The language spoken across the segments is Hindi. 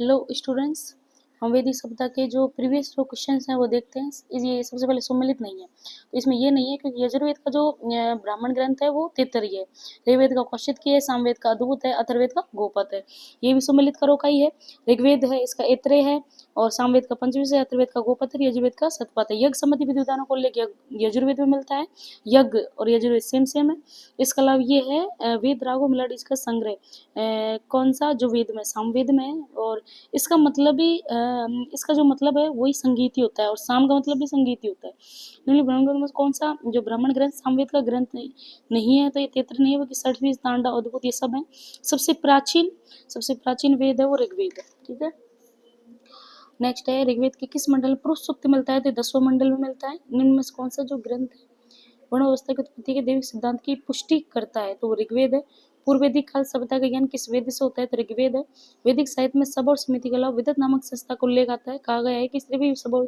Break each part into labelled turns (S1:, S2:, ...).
S1: हेलो स्टूडेंट्स, हम वैदिक सभ्यता के जो प्रीवियस जो क्वेश्चंस हैं वो देखते हैं। ये सबसे पहले सुमेलित नहीं है, तो इसमें ये नहीं है क्योंकि यजुर्वेद का जो ब्राह्मण ग्रंथ है वो तैत्तरीय है, ऋग्वेद का कौशिकी है, सामवेद का अद्भुत है, अथर्ववेद का गोपद है। ये भी सुमेलित करो का ही है। ऋग्वेद है इसका ऐत्रेय है और सामवेद का पंचविंश है, अथर्ववेद का गोपद है, यजुर्वेद का शतपथ है। यज्ञ संबंधी विधि विधानों को लेकर यजुर्वेद में मिलता है, यज्ञ और यजुर्वेद सेम है। इसके अलावा ये है वेद रागो मिलाड इसका संग्रह, कौन सा जो वेद में सामवेद में है, और इसका मतलब ही इसका जो मतलब है वही संगीत ही होता है और साम का मतलब भी संगीत ही होता है। निम्नलिखित ब्राह्मण ग्रंथ में कौन सा जो ब्राह्मण ग्रंथ सामवेद का ग्रंथ नहीं है, तो ये तैत्तरीय नहीं है बल्कि षट्विंश, तांडव, अद्भुत ये सब है। सबसे प्राचीन वेद है वो ऋग्वेद है। ठीक है, नेक्स्ट है ऋग्वेद के किस मंडल में पुरुष सूक्त मिलता है, तो 10वें मंडल में मिलता है। निम्न में से कौन सा जो ग्रंथ है वर्ण अवस्था की उत्पत्ति के दैविक सिद्धांत की पुष्टि करता है, तो वो ऋग्वेद है। पूर्व वैदिक काल सभ्यता का ज्ञान किस वेद से होता है, तो ऋग्वेद है। वैदिक साहित्य में सभा और समिति के अलावा विदत नामक संस्था का उल्लेख आता है। कहा गया है कि स्त्री भी सभा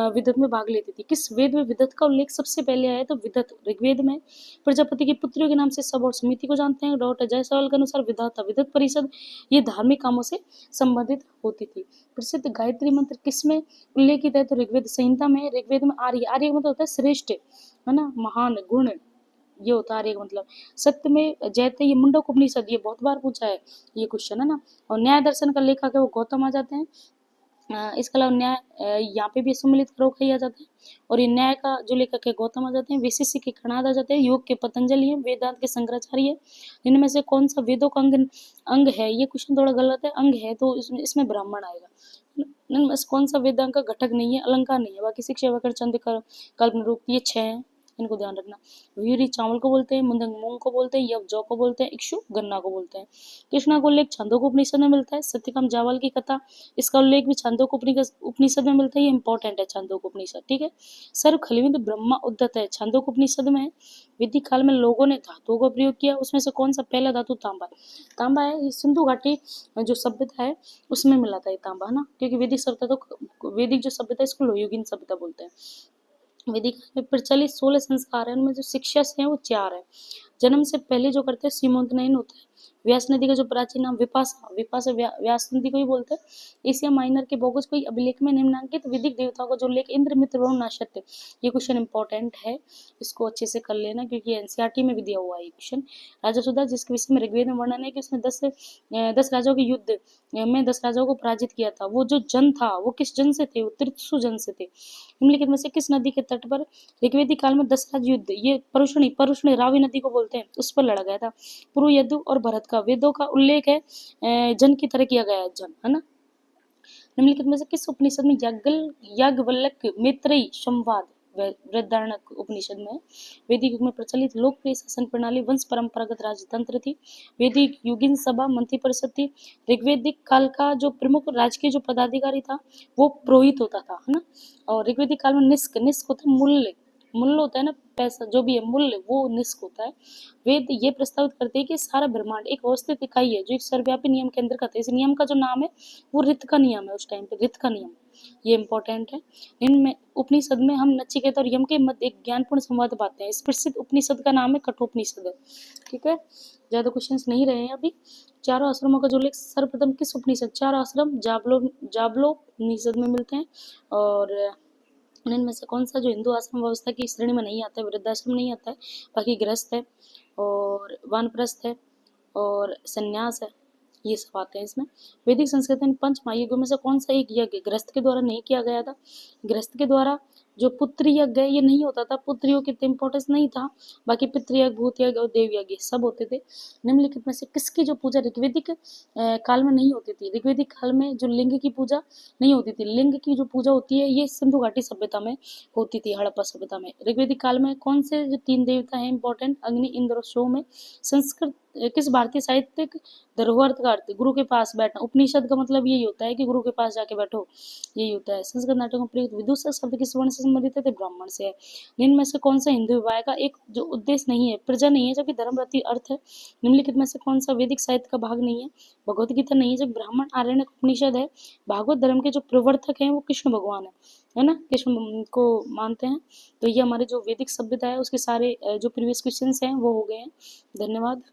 S1: विदत में भाग लेती थी। किस वेद में विदत का उल्लेख सबसे पहले आया है, तो विदत ऋग्वेद में। प्रजापति की पुत्रियों के नाम से सभा और समिति को जानते हैं। डॉक्टर जयसवाल के अनुसार विधाता विदत परिषद ये धार्मिक कामों से संबंधित होती थी। प्रसिद्ध गायत्री मंत्र किसमें उल्लेखित है, तो ऋग्वेद संहिता में। ऋग्वेद में आर्य का मतलब होता है श्रेष्ठ, है ना, महान, गुण, ये होता है एक मतलब। सत्य में जयते ये मुंडक उपनिषद, ये बहुत बार पूछा है ये क्वेश्चन, है ना। और न्याय दर्शन का लेखक है वो गौतम आ जाते हैं। इसके अलावा न्याय यहाँ पे भी सम्मिलित करो ही आ जाते हैं, और ये न्याय का जो लेखक है गौतम आ जाते हैं। वैशेषिक के कणाद आ जाते हैं। योग के पतंजलि है। वेदांत के शंकराचार्य है। इनमें से कौन सा वेदों का अंग है, ये क्वेश्चन थोड़ा गलत है। अंग है तो इसमें ब्राह्मण आएगा। इनमें से कौन सा वेदांत का घटक नहीं है, अलंकार नहीं है। बाकी शिक्षा व्याकरण छंद कल्पना रूप ये 6 है, इनको ध्यान रखना। व्यूरी चावल को बोलते हैं, मुंदंग मूंग को बोलते हैं, यव जौ को बोलते हैं, इक्षु गन्ना को बोलते हैं। कृष्णा को उल्लेख छंदों उपनिषद में मिलता है। सत्यकाम जावल की कथा, इसका उल्लेख भी छंदों उपनिषद में मिलता है। ये इंपॉर्टेंट है छंदों उपनिषद। ठीक है, सर्व खलिविद ब्रह्मा उद्धत है, छंदों उपनिषद में है। वैदिक काल में लोगों ने धातुओं का प्रयोग किया, उसमें से कौन सा पहला धातु तांबा है। ये सिंधु घाटी जो सभ्यता है उसमें मिला था ये तांबा, है ना, क्योंकि वैदिक सभ्यता तो वैदिक जो सभ्यता है इसको लोहयुगीन सभ्यता बोलते हैं। वैदिक में प्रचलित 16 संस्कार है, उनमें जो शिक्षा है वो 4 है। जन्म से पहले जो करते हैं सीमोंतनयन होता है। व्यास नदी का जो प्राचीन नाम विपाशा व्यास नदी को ही बोलते हैं। एशिया माइनर के बोगस को अभिलेख में निम्नांकित वैदिक देवताओं का जो उल्लेख इंद्र, मित्र, वरुण, नक्षत्र, ये क्वेश्चन इंपॉर्टेंट है, इसको अच्छे से कर लेना क्योंकि एनसीईआरटी में भी दिया हुआ है ये क्वेश्चन। राजा सुधा जिसके विषय में ऋग्वेद में वर्णन है कि उसने 10 राजाओं के युद्ध में 10 राजाओं को पराजित किया था। वो जो जन था वो किस जन से थे, वो त्रित्सु जन से थे। निम्नलिखित में से किस नदी के तट पर ऋग्वेदिक काल में 10 राज युद्ध, ये परुष्णी रावी नदी को बोलते हैं, उस पर लड़ा गया था। पूर्व यदु और भरत का वेदों का उल्लेख है जन की तरह किया गया है, जन, है ना। निम्नलिखित में से किस उपनिषद में याज्ञवल्क्य मैत्रेयी संवाद वृहदारण्यक उपनिषद में। वैदिक युग में प्रचलित लोकप्रिय शासन प्रणाली वंश परंपरागत राजतंत्र थी। वैदिक युगीन सभा मंत्री परिषद थी। ऋग्वेदिक काल का जो प्रमुख राजकीय जो पदाधिकारी था वो पुरोहित होता था, है ना। और ऋग्वेदिक काल में निष्क होता है, मूल्य होता है ना, पैसा जो भी है मूल्य, वो निष्क होता है। वेद ये प्रस्तावित करते हैं कि सारा ब्रह्मांड एक व्यवस्थित इकाई है जो एक सर्वव्यापी नियम के अंतर्गत है। इस नियम का जो नाम है वो ऋत का नियम है, उस टाइम पे ऋत का नियम, ये इंपॉर्टेंट है। इनमें उपनिषद में हम नचिकेता और यम के मध्य एक ज्ञानपूर्ण संवाद पाते हैं। इस प्रसिद्ध उपनिषद का नाम है कठोपनिषद। ठीक है, ज्यादा क्वेश्चंस नहीं रहे हैं अभी। चारों आश्रमों का जो उल्लेख सर्वप्रथम किस उपनिषद, 4 आश्रम जाबलो उपनिषद में मिलते हैं। और इनमें से कौन सा जो हिंदू आश्रम व्यवस्था की श्रेणी में नहीं आता है, वृद्धाश्रम नहीं आता है, बाकी गृहस्थ है और वानप्रस्थ है और संन्यास है, ये सब आते हैं इसमें। वैदिक संस्कृति में 5 महायज्ञों में से कौन सा एक यज्ञ गृहस्थ के द्वारा नहीं किया गया था। गृहस्थ के द्वारा जो पुत्र यज्ञ है ये नहीं होता था, पुत्रियों की इंपॉर्टेंस नहीं था, बाकी पितृ यज्ञ, भूत यज्ञ और देव यज्ञ सब होते थे। निम्नलिखित में से किसकी जो पूजा ऋग्वेदिक काल में नहीं होती थी। ऋग्वेदिक काल में जो लिंग की पूजा नहीं होती थी, लिंग की जो पूजा होती है ये सिंधु घाटी सभ्यता में होती थी, हड़प्पा सभ्यता में। ऋग्वेदिक काल में कौन से जो 3 देवता हैं इंपॉर्टेंट, अग्नि, इंद्र और सोम। संस्कृत किस भारतीय साहित्यिक धरोहर का अर्थ गुरु के पास बैठना, उपनिषद का मतलब यही होता है कि गुरु के पास जाके बैठो, यही होता है। संस्कृत नाटकों में प्रयुक्त विदूषक शब्द किस वर्ण से संबंधित है, ब्राह्मण से है। इनमें से कौन सा हिंदू विवाह का एक जो उद्देश्य नहीं है, प्रजा नहीं है, जबकि धर्मरति अर्थ है। निम्नलिखित में से कौन सा वैदिक साहित्य का भाग नहीं है, भगवत गीता नहीं है, जब ब्राह्मण आरण्यक उपनिषद है। भागवत धर्म के जो प्रवर्तक हैं वो कृष्ण भगवान है ना, कृष्ण को मानते हैं। तो ये हमारे जो वैदिक सभ्यता है उसके सारे जो प्रीवियस क्वेश्चंस हैं वो हो गए हैं। धन्यवाद।